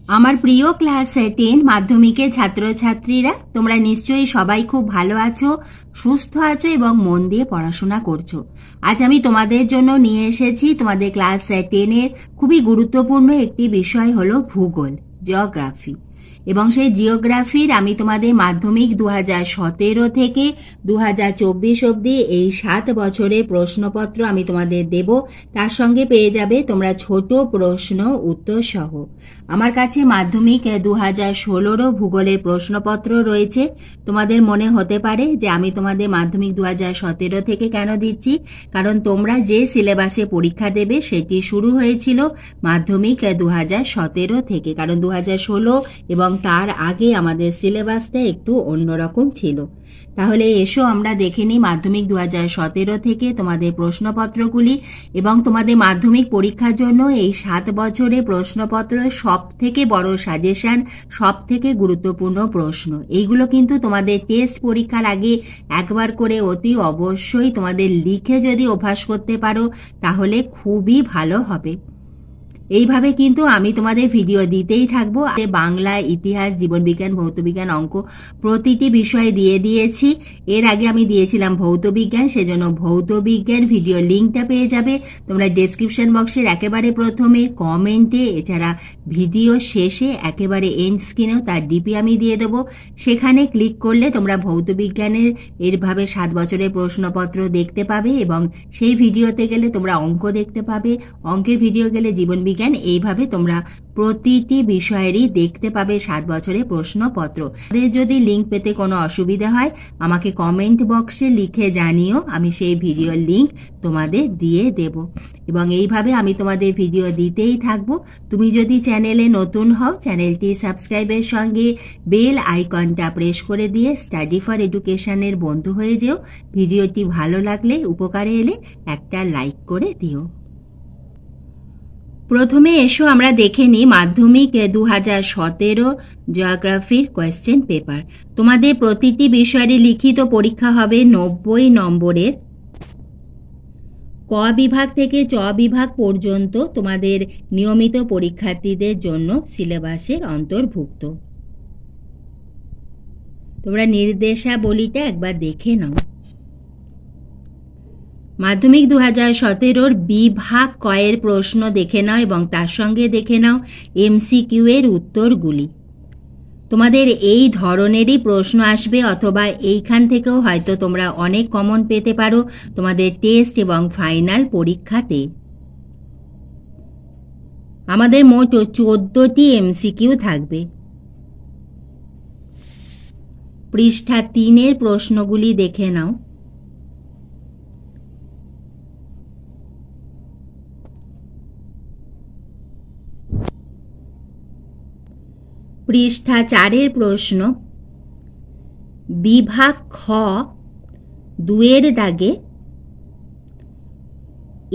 আমার প্রিয় ক্লাস 10 মাধ্যমিকের ছাত্রছাত্রীরা, তোমরা নিশ্চয়ই সবাই খুব ভালো আছো, সুস্থ আছো এবং মন দিয়ে পড়াশোনা করছো। আজ আমি তোমাদের জন্য নিয়ে এসেছি তোমাদের ক্লাস 10-এর খুবই গুরুত্বপূর্ণ একটি বিষয় হলো ভূগোল, জিওগ্রাফি। এবং সেই জিওগ্রাফির আমি তোমাদের মাধ্যমিক 2017 থেকে 2024 অবধি এই 7 বছরের প্রশ্নপত্র আমি তোমাদের দেব। তার সঙ্গে পেয়ে যাবে তোমরা ছোট প্রশ্ন উত্তর সহ। আমার কাছে মাধ্যমিক 2016 ভূগোলের প্রশ্নপত্র রয়েছে। তোমাদের মনে হতে পারে যে আমি তোমাদের মাধ্যমিক 2017 থেকে কেন দিচ্ছি, কারণ তোমরা যে সিলেবাসে পরীক্ষা দেবে সেটি শুরু হয়েছিল মাধ্যমিক 2017 থেকে, কারণ 2016 এবং তার আগে আমাদের সিলেবাসটা একটু অন্যরকম ছিল। তাহলে এসো আমরা দেখে নিই মাধ্যমিক 2017 থেকে তোমাদের প্রশ্নপত্রগুলি এবং তোমাদের মাধ্যমিক পরীক্ষার জন্য এই 7 বছরে প্রশ্নপত্র সব থেকে বড় সাজেশন, সব থেকে গুরুত্বপূর্ণ প্রশ্ন। এইগুলো কিন্তু তোমাদের টেস্ট পরীক্ষার আগে একবার করে অতি অবশ্যই তোমাদের লিখে যদি অভ্যাস করতে পারো তাহলে খুবই ভালো হবে। এইভাবে কিন্তু আমি তোমাদের ভিডিও দিতেই থাকবো। বাংলা, ইতিহাস, জীবনবিজ্ঞান, ভৌতবিজ্ঞান, অঙ্ক প্রতিটি বিষয়ে দিয়ে দিয়েছি। এর আগে আমি দিয়েছিলাম ভৌতবিজ্ঞান, সেজন্য ভৌতবিজ্ঞান ভিডিও লিঙ্কটা পেয়ে যাবে তোমরা ডেসক্রিপশন বক্সের একেবারে প্রথমে, কমেন্টে, এছাড়া ভিডিও শেষে একেবারে এন্ড স্ক্রিনেও তার ডিপি আমি দিয়ে দেবো। সেখানে ক্লিক করলে তোমরা ভৌতবিজ্ঞানের এরভাবে 7 বছরের প্রশ্নপত্র দেখতে পাবে এবং সেই ভিডিওতে গেলে তোমরা অঙ্ক দেখতে পাবে, অঙ্কের ভিডিও গেলে জীবনবিজ্ঞান, এইভাবে তোমরা প্রতিটি বিষয়েরই দেখতে পাবে 7 বছরের প্রশ্নপত্র। যদি লিঙ্ক পেতে কোনো অসুবিধা হয় আমাকে কমেন্ট বক্সে লিখে জানিও, আমি সেই ভিডিওর লিঙ্ক তোমাদের দিয়ে দেব। এবং এইভাবে আমি তোমাদের ভিডিও দিতেই থাকবো। তুমি যদি চ্যানেলে নতুন হও, চ্যানেলটি সাবস্ক্রাইবের সঙ্গে বেল আইকনটা প্রেস করে দিয়ে স্টাডি ফর এডুকেশনের বন্ধু হয়ে যেও। ভিডিওটি ভালো লাগলে, উপকারে এলে একটা লাইক করে দিও। প্রথমে এসো আমরা দেখে নিই মাধ্যমিক 2017 জিওগ্রাফির কোয়েশ্চেন পেপার। তোমাদের প্রতিটি বিষয়ের লিখিত পরীক্ষা হবে 90 নম্বরের। ক বিভাগ থেকে চ বিভাগ পর্যন্ত তোমাদের নিয়মিত পরীক্ষার্থীদের জন্য সিলেবাসের অন্তর্ভুক্ত। তোমরা নির্দেশাবলীটা একবার দেখে নাও। মাধ্যমিক 2017 বিভাগ ক এর প্রশ্ন দেখে নাও এবং তার সঙ্গে দেখে নাও এমসিকিউ এর উত্তরগুলি। তোমাদের এই ধরনেরই প্রশ্ন আসবে, অথবা এইখান থেকেও হয়তো তোমরা অনেক কমন পেতে পারো তোমাদের টেস্ট এবং ফাইনাল পরীক্ষাতে। আমাদের মোট 14টি এমসিকিউ থাকবে। পৃষ্ঠা 3 এর প্রশ্নগুলি দেখে নাও। পৃষ্ঠা 4 এর প্রশ্ন, বিভাগ খ 2 এর দাগে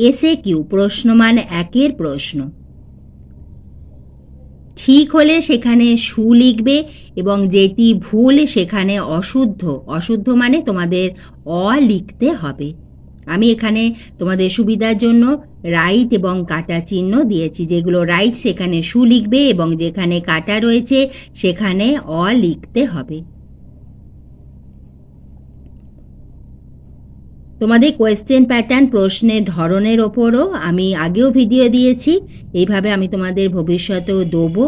এসে কিউ প্রশ্নমান 1 এর প্রশ্ন। ঠিক হলে সেখানে সু লিখবে এবং যেটি ভুল সেখানে অশুদ্ধ, অশুদ্ধ মানে তোমাদের অ লিখতে হবে। আমি এখানে তোমাদের সুবিধার জন্য রাইট এবং কাটা চিহ্ন দিয়েছি। যেগুলো রাইট সেখানে সু লিখবে এবং যেখানে কাটা রয়েছে সেখানে অ লিখতে হবে। তোমাদের কোয়েশ্চেন প্যাটার্ন, প্রশ্নের ধরনের ওপরও আমি আগেও ভিডিও দিয়েছি, এইভাবে আমি তোমাদের ভবিষ্যতেও দেবো।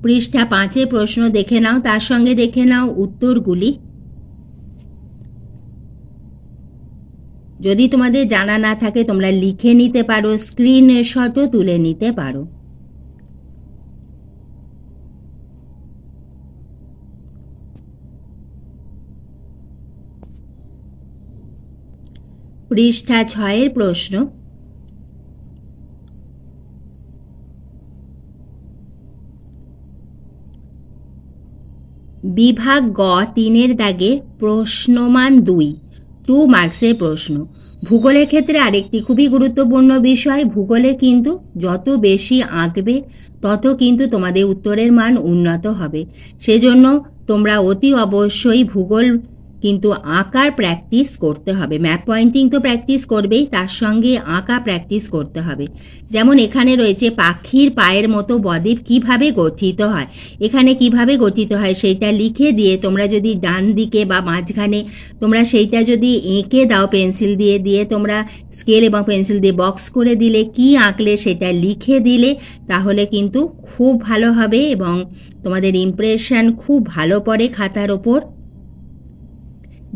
পৃষ্ঠা 5 এ প্রশ্ন দেখে নাও, তার সঙ্গে দেখে নাও উত্তরগুলি। যদি তোমাদের জানা না থাকে তোমরা লিখে নিতে পারো, স্ক্রিনশটও তুলে নিতে পারো। পৃষ্ঠা 6 এর প্রশ্ন, বিভাগ গ 3 এর দাগে প্রশ্নমান 2 মার্কসের প্রশ্ন। ভূগোলের ক্ষেত্রে আরেকটি খুবই গুরুত্বপূর্ণ বিষয়, ভূগোলে কিন্তু যত বেশি আঁকবে তত কিন্তু তোমাদের উত্তরের মান উন্নত হবে। সেজন্য তোমরা অতি অবশ্যই ভূগোল কিন্তু আঁকার প্র্যাকটিস করতে হবে। ম্যাপ পয়েন্টিং তো প্র্যাকটিস করবেই, তার সঙ্গে আঁকা প্র্যাকটিস করতে হবে। যেমন এখানে রয়েছে পাখির পায়ের মতো বদ্বীপ কিভাবে গঠিত হয়, এখানে কিভাবে গঠিত হয় সেইটা লিখে দিয়ে তোমরা যদি ডান দিকে বা মাঝখানে তোমরা সেইটা যদি এঁকে দাও পেন্সিল দিয়ে দিয়ে তোমরা স্কেল এবং পেন্সিল দিয়ে বক্স করে দিলে, কি আঁকলে সেটা লিখে দিলে, তাহলে কিন্তু খুব ভালো হবে এবং তোমাদের ইমপ্রেশন খুব ভালো পড়ে খাতার ওপর।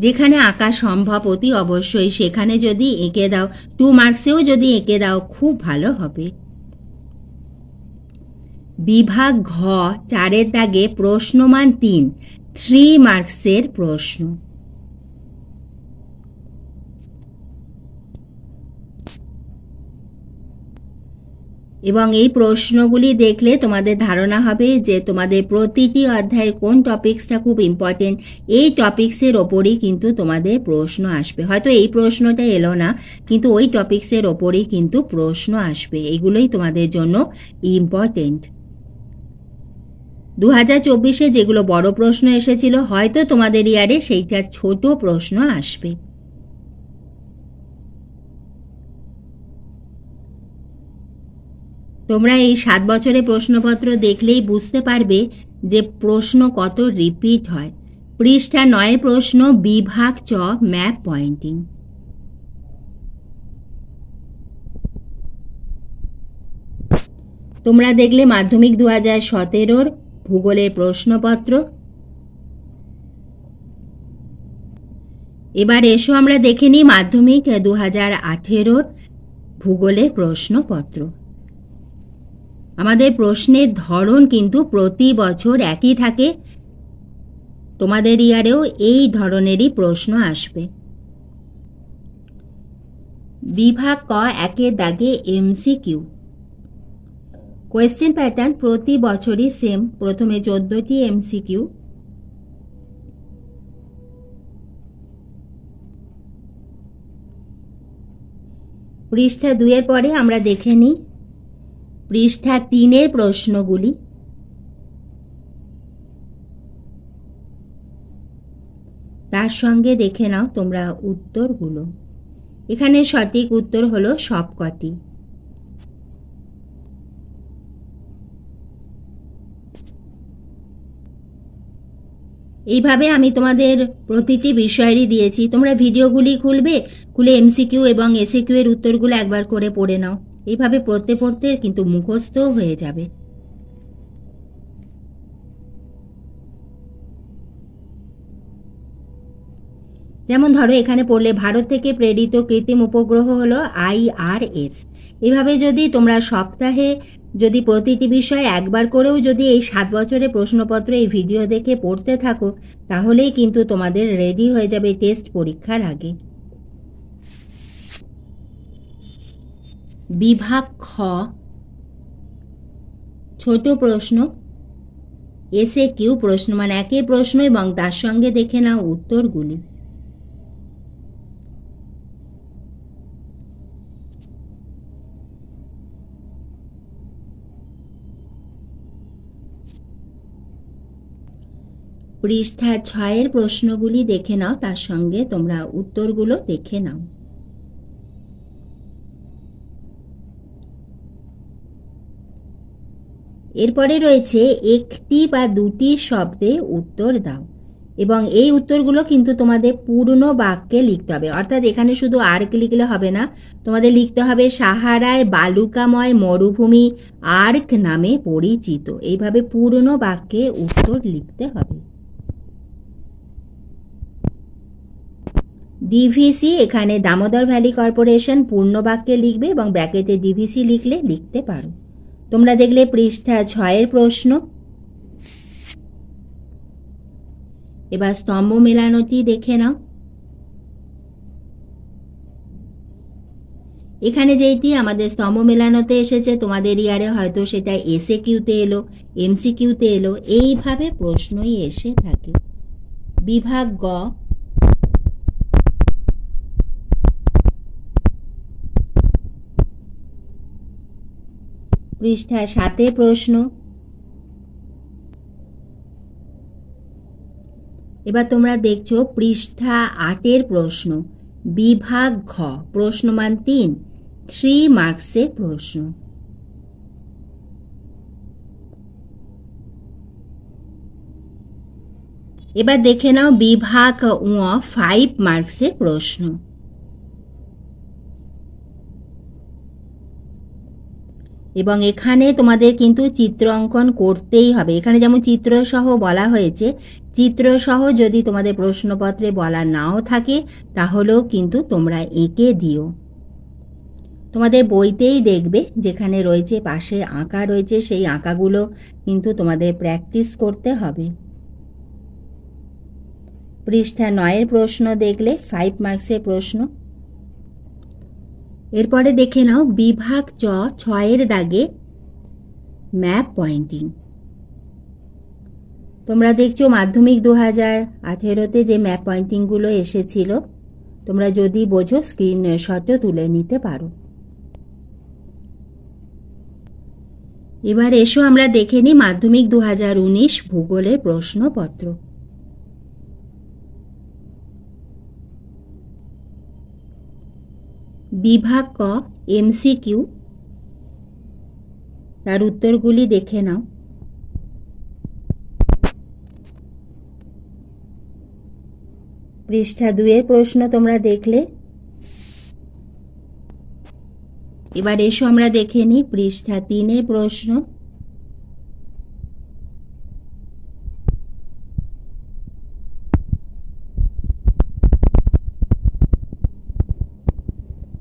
যেখানে আঁকা সম্ভব অতি অবশ্যই সেখানে যদি এঁকে দাও, 2 মার্কসেও যদি এঁকে দাও খুব ভালো হবে। বিভাগ ঘ 4-এর দাগে প্রশ্নমান 3 মার্কসের প্রশ্ন। এবং এই প্রশ্নগুলি দেখলে তোমাদের ধারণা হবে যে তোমাদের প্রতিটি অধ্যায়ের কোন টপিকসটা খুব ইম্পর্টেন্ট। এই টপিকসের ওপরই কিন্তু তোমাদের প্রশ্ন আসবে। হয়তো এই প্রশ্নটা এলো না, কিন্তু ওই টপিকসের ওপরই কিন্তু প্রশ্ন আসবে। এগুলোই তোমাদের জন্য ইম্পর্টেন্ট। 2024-এ যেগুলো বড় প্রশ্ন এসেছিল, হয়তো তোমাদের ইয়ারে সেইটার ছোট প্রশ্ন আসবে। তোমরা এই 7 বছরের প্রশ্নপত্র দেখলেই বুঝতে পারবে যে প্রশ্ন কত রিপিট হয়। পৃষ্ঠা 9 প্রশ্ন, বিভাগ চ ম্যাপ পয়েন্টিং। তোমরা দেখলে মাধ্যমিক 2017-র ভূগোলের প্রশ্নপত্র। এবার এসো আমরা দেখে নিই মাধ্যমিক 2018-র ভূগোলের প্রশ্নপত্র। আমাদের প্রশ্নের ধরন কিন্তু প্রতি বছর একই থাকে, তোমাদের ইয়ারেও এই ধরনেরই প্রশ্ন আসবে। বিভাগ ক 1-এর দাগে এমসিকিউ। কোয়েশ্চেন প্যাটার্ন প্রতি বছরই সেম। প্রথমে 14টি এমসিকিউ, পৃষ্ঠা 2-এর পরে আমরা দেখে নিই পৃষ্ঠা 3-এর প্রশ্নগুলি। তার সঙ্গে দেখে নাও তোমরা উত্তরগুলো। এখানে সঠিক উত্তর হলো সবকটি। এইভাবে আমি তোমাদের প্রতিটি বিষয়েরই দিয়েছি। তোমরা ভিডিওগুলি খুলে এমসিকিউ এবং এসএকিউ এর উত্তরগুলো একবার করে পড়ে নাও। এইভাবে পড়তে পড়তে কিন্তু মুখস্থও হয়ে যাবে। যেমন ধরো এখানে পড়লে ভারত থেকে প্রেরিত কৃত্রিম উপগ্রহ হলো IRS। এভাবে যদি তোমরা সপ্তাহে যদি প্রতিটি বিষয় একবার করেও যদি এই 7 বছরের প্রশ্নপত্র এই ভিডিও দেখে পড়তে থাকো, তাহলেই কিন্তু তোমাদের রেডি হয়ে যাবে টেস্ট পরীক্ষার আগে। বিভাগ খ ছোট প্রশ্ন, এসএকিউ প্রশ্ন মানে একই প্রশ্ন এবং তার সঙ্গে দেখে নাও উত্তরগুলি। পৃষ্ঠা 6-এর প্রশ্নগুলি দেখে নাও, তার সঙ্গে তোমরা উত্তরগুলো দেখে নাও। এরপরে রয়েছে একটি বা দুটি শব্দে উত্তর দাও এবং এই উত্তরগুলো কিন্তু তোমাদের পূর্ণ বাক্যে লিখতে হবে। অর্থাৎ এখানে শুধু আর্ক লিখলে হবে না, তোমাদের লিখতে হবে সাহারায় বালুকাময় মরুভূমি আর্ক নামে পরিচিত। এইভাবে পূর্ণ বাক্যে উত্তর লিখতে হবে। ডিভিসি এখানে দামোদর ভ্যালি কর্পোরেশন পূর্ণ বাক্যে লিখবে এবং ব্র্যাকেটে ডিভিসি লিখলে লিখতে পারো। তোমরা দেখলে পৃষ্ঠা 6-এর প্রশ্ন। এবার স্তম্ভ মেলানোটি দেখে নাও। এখানে যেইটি আমাদের স্তম্ভ মেলানোতে এসেছে, তোমাদের ইয়ারে হয়তো সেটা এসএকিউতে এলো, এমসিকিউতে এলো, এইভাবে প্রশ্নই এসে থাকে। বিভাগ গ পৃষ্ঠা 7-এ প্রশ্ন। এবার তোমরা দেখছো পৃষ্ঠা 8-এর প্রশ্ন, বিভাগ ঘ, প্রশ্নমান 3, 3 মার্কসের প্রশ্ন। এবার দেখে নাও বিভাগ উ, 5 মার্কসের প্রশ্ন। এবং এখানে তোমাদের কিন্তু চিত্র অঙ্কন করতেই হবে। এখানে যেমন চিত্রসহ বলা হয়েছে, চিত্রসহ যদি তোমাদের প্রশ্নপত্রে বলা নাও থাকে তাহলেও কিন্তু তোমরা এঁকে দিও। তোমাদের বইতেই দেখবে যেখানে রয়েছে পাশে আঁকা রয়েছে, সেই আঁকাগুলো কিন্তু তোমাদের প্র্যাকটিস করতে হবে। পৃষ্ঠা 9-এর প্রশ্ন দেখলে 5 মার্কসের প্রশ্ন। এরপরে দেখে নাও বিভাগ চ, 6-এর দাগে ম্যাপ পয়েন্টিং। তোমরা দেখছো মাধ্যমিক 2018-তে যে ম্যাপ পয়েন্টিংগুলো এসেছিল, তোমরা যদি বোঝো স্ক্রিনশটও তুলে নিতে পারো। এবার এসো আমরা দেখে নিই মাধ্যমিক 2019 ভূগোলের প্রশ্নপত্র। বিভাগ ক, এমসিকিউ, তার উত্তরগুলি দেখে নাও। পৃষ্ঠা 2-এর প্রশ্ন তোমরা দেখলে। এবার এসো আমরা দেখে নিই পৃষ্ঠা 3-এর প্রশ্ন।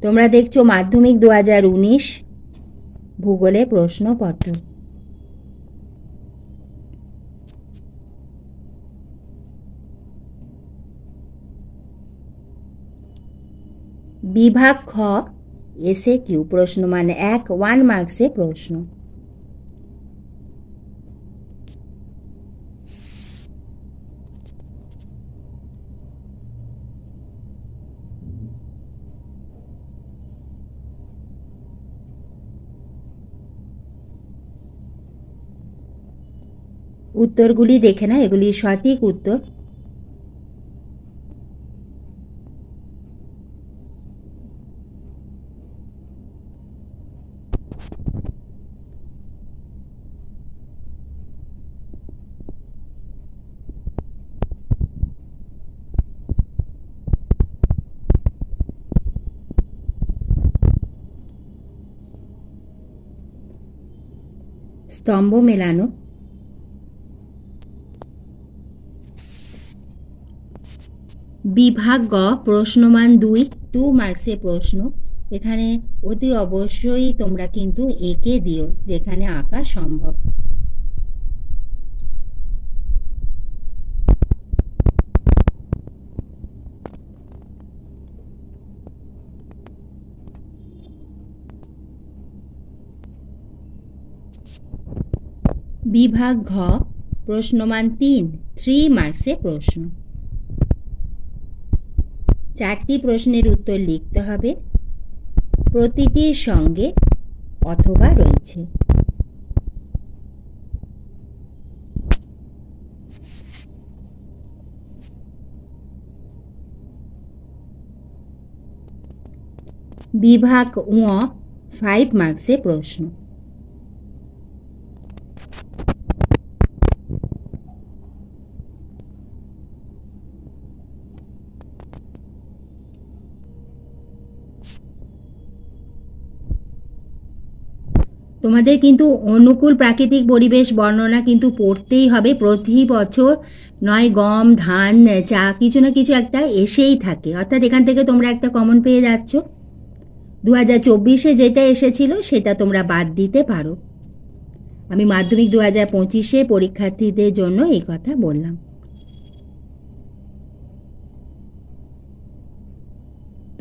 তোমরা দেখছো মাধ্যমিক 2019 ভূগোলে প্রশ্নপত্র। বিভাগ খ, এসে কিউ, প্রশ্নমান 1 মার্কসের প্রশ্ন। উত্তরগুলি দেখে না, এগুলি সঠিক উত্তর। স্তম্ভ মেলানো। বিভাগ গ, প্রশ্নমান 2 মার্কসের প্রশ্ন। এখানে অতি অবশ্যই তোমরা কিন্তু এঁকে দিও যেখানে আঁকা সম্ভব। বিভাগ ঘ, প্রশ্নমান 3 মার্কসের প্রশ্ন। 4টি প্রশ্নের উত্তর লিখতে হবে, প্রতিটির সঙ্গে অথবা রয়েছে। বিভাগ উ, 5 মার্কসের প্রশ্ন। তোমাদের কিন্তু অনুকূল প্রাকৃতিক পরিবেশ বর্ণনা কিন্তু পড়তেই হবে প্রতি বছর, নয় গম, ধান, চা, কিছু না কিছু একটা এসেই থাকে। অর্থাৎ এখান থেকে তোমরা একটা কমন পেয়ে যাচ্ছ। 2024-এ যেটা এসেছিল সেটা তোমরা বাদ দিতে পারো। আমি মাধ্যমিক 2025-এর পরীক্ষার্থীদের জন্য এই কথা বললাম।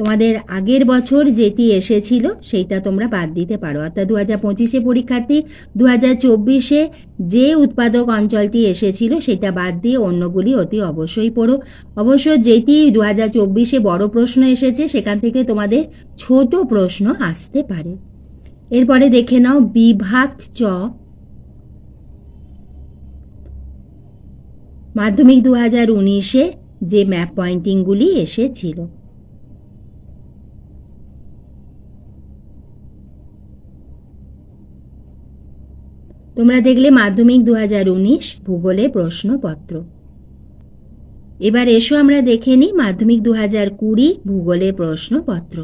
তোমাদের আগের বছর যেটি এসেছিল সেইটা তোমরা বাদ দিতে পারো। অর্থাৎ 2025-এ পরীক্ষার্থী 2024-এ যে উৎপাদক অঞ্চলটি এসেছিল সেটা বাদ দিয়ে অন্যগুলি অতি অবশ্যই পড়ো। অবশ্য যেটি 2024-এ বড় প্রশ্ন এসেছে সেখান থেকে তোমাদের ছোট প্রশ্ন আসতে পারে। এরপরে দেখে নাও বিভাগ চ, মাধ্যমিক 2019-এ যে ম্যাপ পয়েন্টিংগুলি এসেছিল। তোমরা দেখলে মাধ্যমিক 2019 ভূগোলের প্রশ্নপত্র। এবার এসো আমরা দেখে নিই মাধ্যমিক 2020 ভূগোলের প্রশ্নপত্র।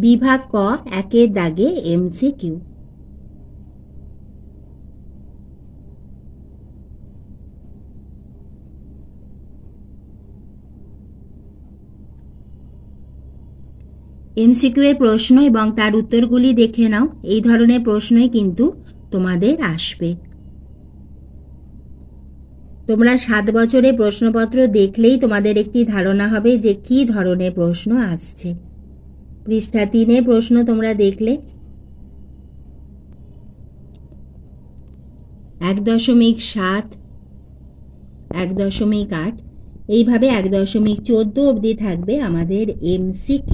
বিভাগ ক 1-এর দাগে MCQ। MCQ এর প্রশ্ন এবং তার উত্তরগুলি দেখে নাও। এই ধরনের প্রশ্নই কিন্তু তোমাদের আসবে। তোমরা 7 বছরের প্রশ্নপত্র দেখলেই তোমাদের একটি ধারণা হবে যে কি ধরনের প্রশ্ন আসছে। পৃষ্ঠা 3-এর প্রশ্ন তোমরা দেখলে। 1.7, 1.8 এইভাবে 1.14 অবধি থাকবে আমাদের MCQ।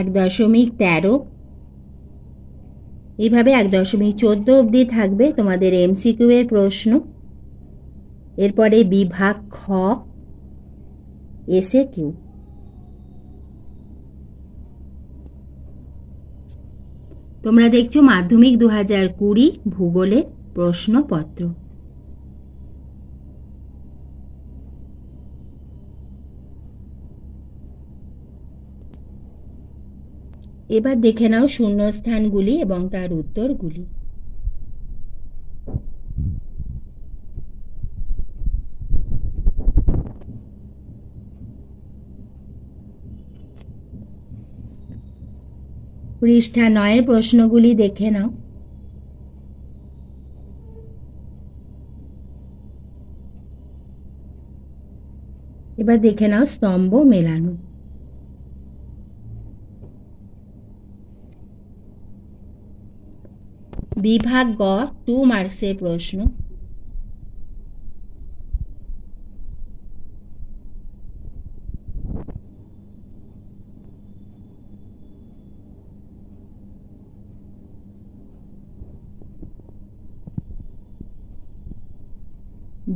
এক 1.13 এইভাবে 1.14 অবধি থাকবে তোমাদের MCQ এর প্রশ্ন। এরপরে বিভাগ খ SAQ। তোমরা দেখছো মাধ্যমিক 2020 ভূগোলের প্রশ্নপত্র। এবার দেখে নাও শূন্যস্থানগুলি এবং তার উত্তরগুলি। পৃষ্ঠা 9-এর প্রশ্নগুলি দেখে নাও। এবার দেখে নাও স্তম্ভ মেলানো। বিভাগ গ 2 মার্কসের প্রশ্ন।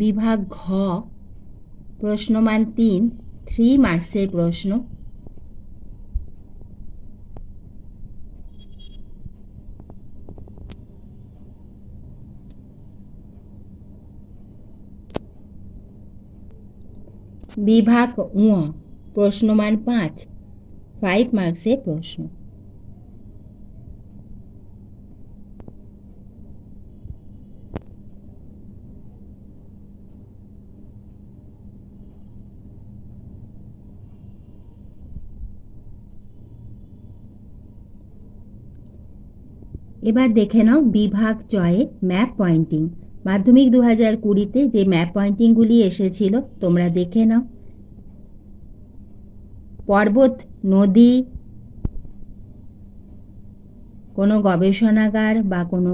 বিভাগ ঘ প্রশ্নমান 3 মার্কসের প্রশ্ন। বিভাগ ঙ প্রশ্নমান 5 মার্কসের প্রশ্ন। এবার দেখে নাও বিভাগ চয়ে ম্যাপ পয়েন্টিং। মাধ্যমিক 2020-তে যে ম্যাপ পয়েন্টিংগুলি এসেছিল তোমরা দেখে নাও। পর্বত, নদী, কোনো গবেষণাগার বা কোনো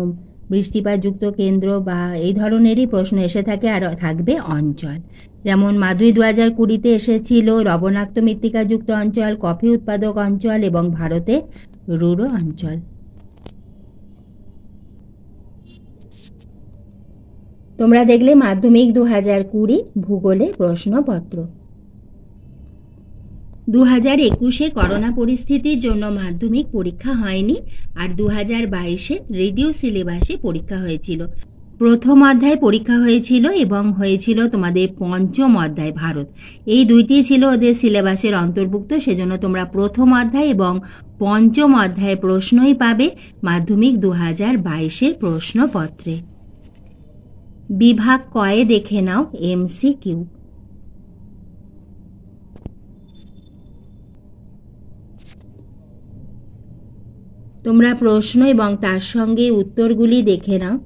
বৃষ্টিপাতযুক্ত কেন্দ্র বা এই ধরনেরই প্রশ্ন এসে থাকে। আর থাকবে অঞ্চল, যেমন মাধ্যমিক 2020-তে এসেছিল লবণাক্ত মৃত্তিকাযুক্ত অঞ্চল, কফি উৎপাদক অঞ্চল এবং ভারতে রুরো অঞ্চল। তোমরা দেখলে মাধ্যমিক 2020 ভূগোলের প্রশ্নপত্র। 2021-এ করোনা পরিস্থিতির জন্য মাধ্যমিক পরীক্ষা হয়নি, আর 2022-এ রিডিউস সিলেবাসে পরীক্ষা হয়েছিল। প্রথম অধ্যায় পরীক্ষা হয়েছিল এবং হয়েছিল তোমাদের পঞ্চম অধ্যায় ভারত। এই দুইটি ছিল ওদের সিলেবাসের অন্তর্ভুক্ত, সেজন্য তোমরা প্রথম অধ্যায় এবং পঞ্চম অধ্যায় প্রশ্নই পাবে মাধ্যমিক 2022-এর প্রশ্নপত্রে। বিভাগ কয়ে দেখে নাও MCQ। তোমরা প্রশ্ন এবং তার সঙ্গে উত্তরগুলি দেখে নাও।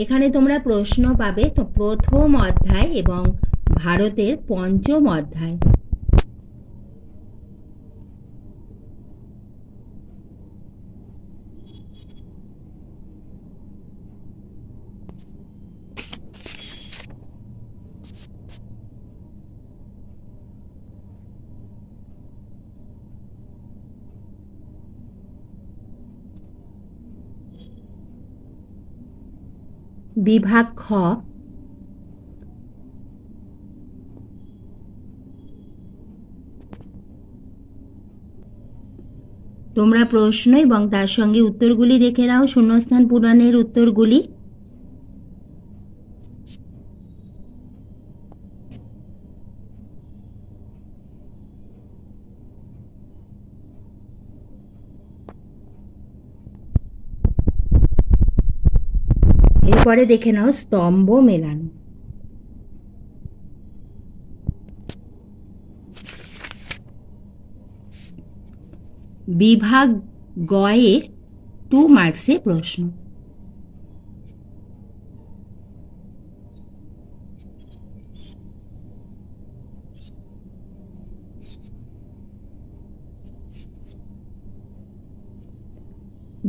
এখানে তোমরা প্রশ্ন পাবে তো প্রথম অধ্যায় এবং ভারতের পঞ্চম অধ্যায়। বিভাগ খ তোমরা প্রশ্ন এবং তার সঙ্গে উত্তরগুলি দেখে নাও, শূন্যস্থান পূরণের উত্তরগুলি। এরপরে দেখে নাও স্তম্ভ মেলানো। বিভাগ গয়ে 2 মার্কসে প্রশ্ন।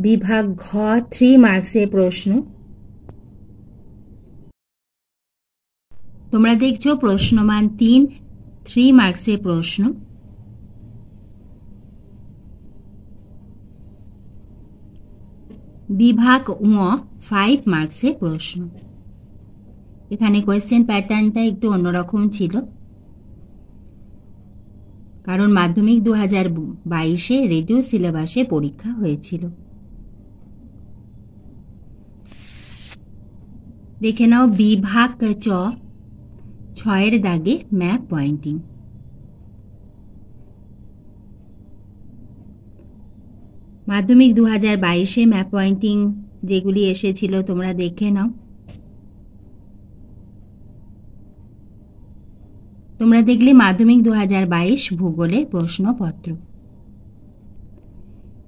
বিভাগ ঘ 3 মার্কসে প্রশ্ন। তোমরা দেখছো প্রশ্নমান 3 মার্কসে প্রশ্ন। বিভাগ ঙ 5 মার্কসে প্রশ্ন। এখানে কোয়েশ্চেন প্যাটার্নটা একটু অন্যরকম ছিল, কারণ মাধ্যমিক 2022-এ রেডিও সিলেবাসে পরীক্ষা হয়েছিল। দেখে নাও বিভাগ চ 6-এর দাগে ম্যাপ পয়েন্টিং। মাধ্যমিক 2022-এ ম্যাপ পয়েন্টিং যেগুলি এসেছিল তোমরা দেখে নাও। তোমরা দেখলে মাধ্যমিক 2022 ভূগোলের প্রশ্নপত্র।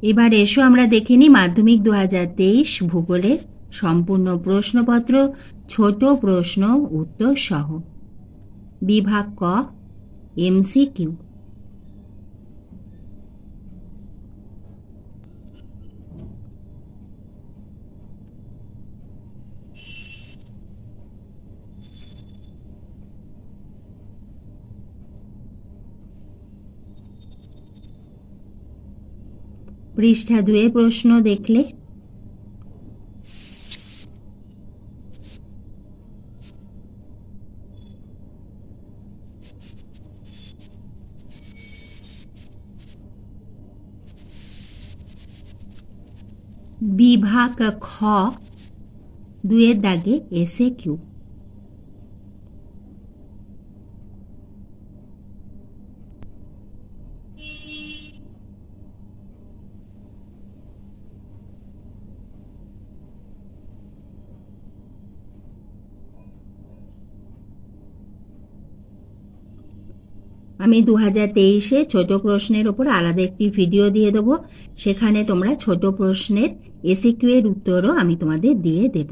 এবার এসো আমরা দেখে নিই মাধ্যমিক 2023 ভূগোলের সম্পূর্ণ প্রশ্নপত্র, ছোট প্রশ্ন উত্তর সহ। বিভাগ ক এমসিকিউ। পৃষ্ঠা 2 প্রশ্ন দেখলে বিভাগ খ 2-এর দাগে এসএ কিউ। আমি 2023-এ ছোট প্রশ্নের ওপর আলাদা একটি ভিডিও দিয়ে দেব, সেখানে তোমরা ছোট প্রশ্নের এসিকিউ এর উত্তরও আমি তোমাদের দিয়ে দেব।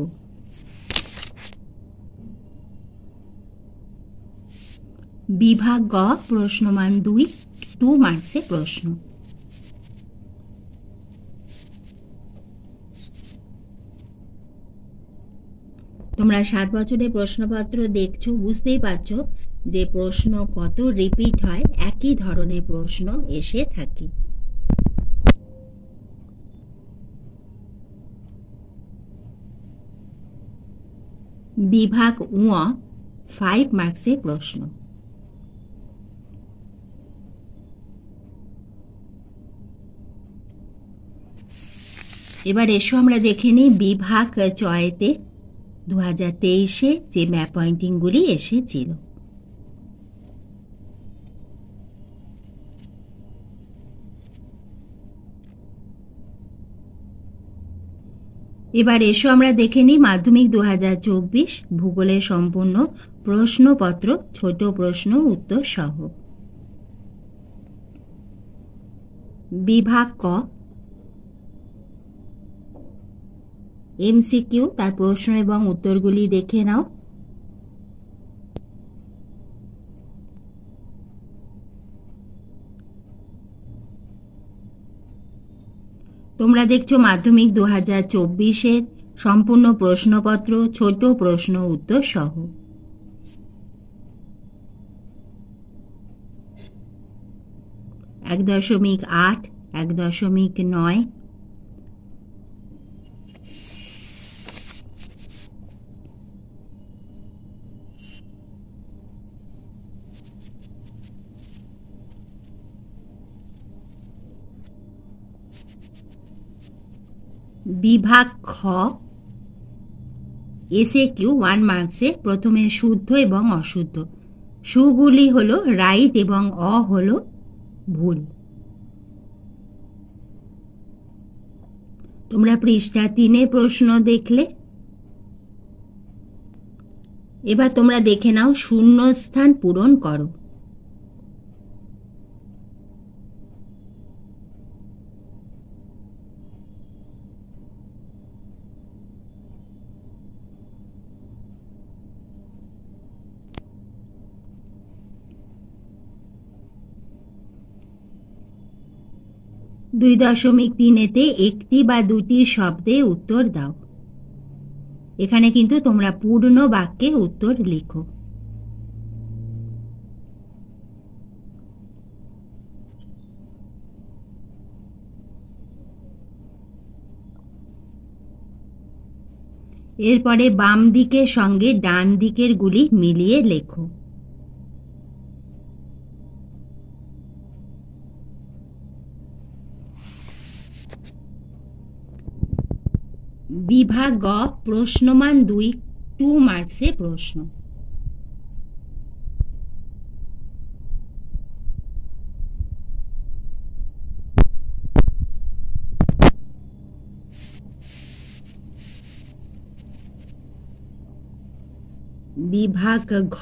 বিভাগ গ প্রশ্নমান 2 মার্কসে প্রশ্ন। তোমরা 7 বছরের প্রশ্নপত্র দেখছো, বুঝতেই পারছো যে প্রশ্ন কত রিপিট হয়, একই ধরনের প্রশ্ন এসে থাকে। বিভাগ ঙ 5 মার্কসে প্রশ্ন। এবার এসো আমরা দেখে নিই বিভাগ চয়েতে 2023-এ যে ম্যাপ পয়েন্টিংগুলি এসেছিল। এবার এসো আমরা দেখে নিই মাধ্যমিক 2024 ভূগোলের সম্পূর্ণ প্রশ্নপত্র, ছোট প্রশ্ন উত্তর সহ। বিভাগ ক এমসিকিউ, তার প্রশ্ন এবং উত্তরগুলি দেখে নাও। তোমরা দেখছো মাধ্যমিক 2024-এর সম্পূর্ণ প্রশ্নপত্র, ছোট প্রশ্ন উত্তর সহ। এক 1.8, 1.9, বিভাগ খ এসে কিউ 1 মার্কসে প্রথমে শুদ্ধ এবং অশুদ্ধ। সুগুলি হলো রাইট এবং অ হলো ভুল। তোমরা পৃষ্ঠা 3 প্রশ্ন দেখলে। এবার তোমরা দেখে নাও শূন্যস্থান পূরণ করো। দুই 2.3-তে একটি বা দুটি শব্দে উত্তর দাও। এখানে কিন্তু তোমরা পূর্ণ বাক্যে উত্তর লিখো। এরপরে বাম দিকের সঙ্গে ডান দিকের গুলি মিলিয়ে লেখো। বিভাগ গ প্রশ্নমান 2 মার্কসে প্রশ্ন। বিভাগ ঘ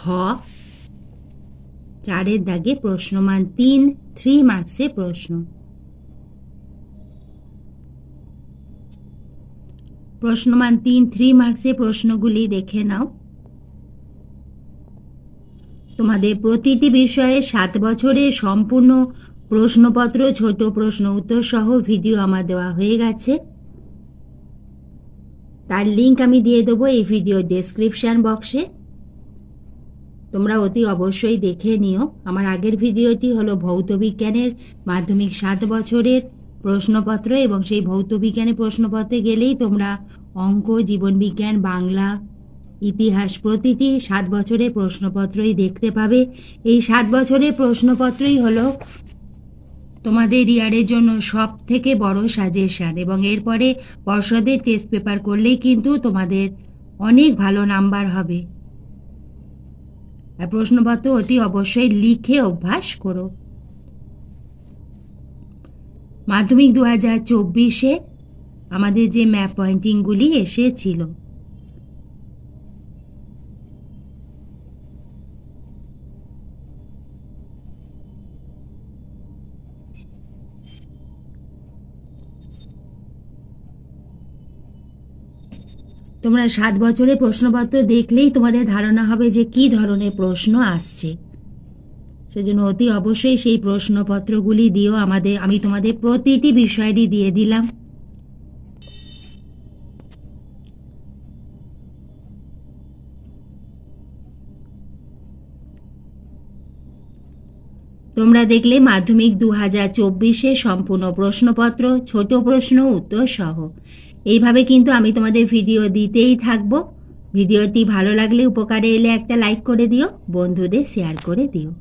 4 দাগে প্রশ্নমান 3 মার্কসে প্রশ্ন। প্রশ্নমান 3 মার্কসে প্রশ্নগুলি দেখে নাও। তোমাদের প্রতিটি বিষয়ে 7 বছরের সম্পূর্ণ প্রশ্নপত্র, ছোট প্রশ্ন উত্তর সহ ভিডিও আমার দেওয়া হয়ে গেছে। তার লিংক আমি দিয়ে দেবো এই ভিডিও ডেসক্রিপশন বক্সে। তোমরা অতি অবশ্যই দেখে নিও। আমার আগের ভিডিওটি হলো ভৌত বিজ্ঞানের মাধ্যমিক 7 বছরের প্রশ্নপত্র, এবং সেই ভৌত বিজ্ঞানের প্রশ্নপত্রে গেলেই তোমরা অঙ্ক, জীবনবিজ্ঞান, বাংলা, ইতিহাস প্রতিটি 7 বছরের প্রশ্নপত্রই দেখতে পাবে। এই 7 বছরের প্রশ্নপত্রই হলো তোমাদের ইয়ারের জন্য সব থেকে বড় সাজেশন, এবং এরপরে পর্ষদের টেস্ট পেপার করলেই কিন্তু তোমাদের অনেক ভালো নাম্বার হবে। আর প্রশ্নপত্র অতি অবশ্যই লিখে অভ্যাস করো। মাধ্যমিক 2024-এ আমাদের যে ম্যাপ পয়েন্টিংগুলি এসেছিল, তোমরা 7 বছরের প্রশ্নপত্র দেখলেই তোমাদের ধারণা হবে যে কি ধরনের প্রশ্ন আসছে। সেজন্য অতি অবশ্যই সেই প্রশ্নপত্রগুলি দিও আমাদের। আমি তোমাদের প্রতিটি বিষয়েরই দিয়ে দিলাম। তোমরা দেখলে মাধ্যমিক 2024-এ সম্পূর্ণ প্রশ্নপত্র, ছোট প্রশ্ন উত্তর সহ। এইভাবে কিন্তু আমি তোমাদের ভিডিও দিতেই থাকবো। ভিডিওটি ভালো লাগলে, উপকারে এলে একটা লাইক করে দিও, বন্ধুদের শেয়ার করে দিও।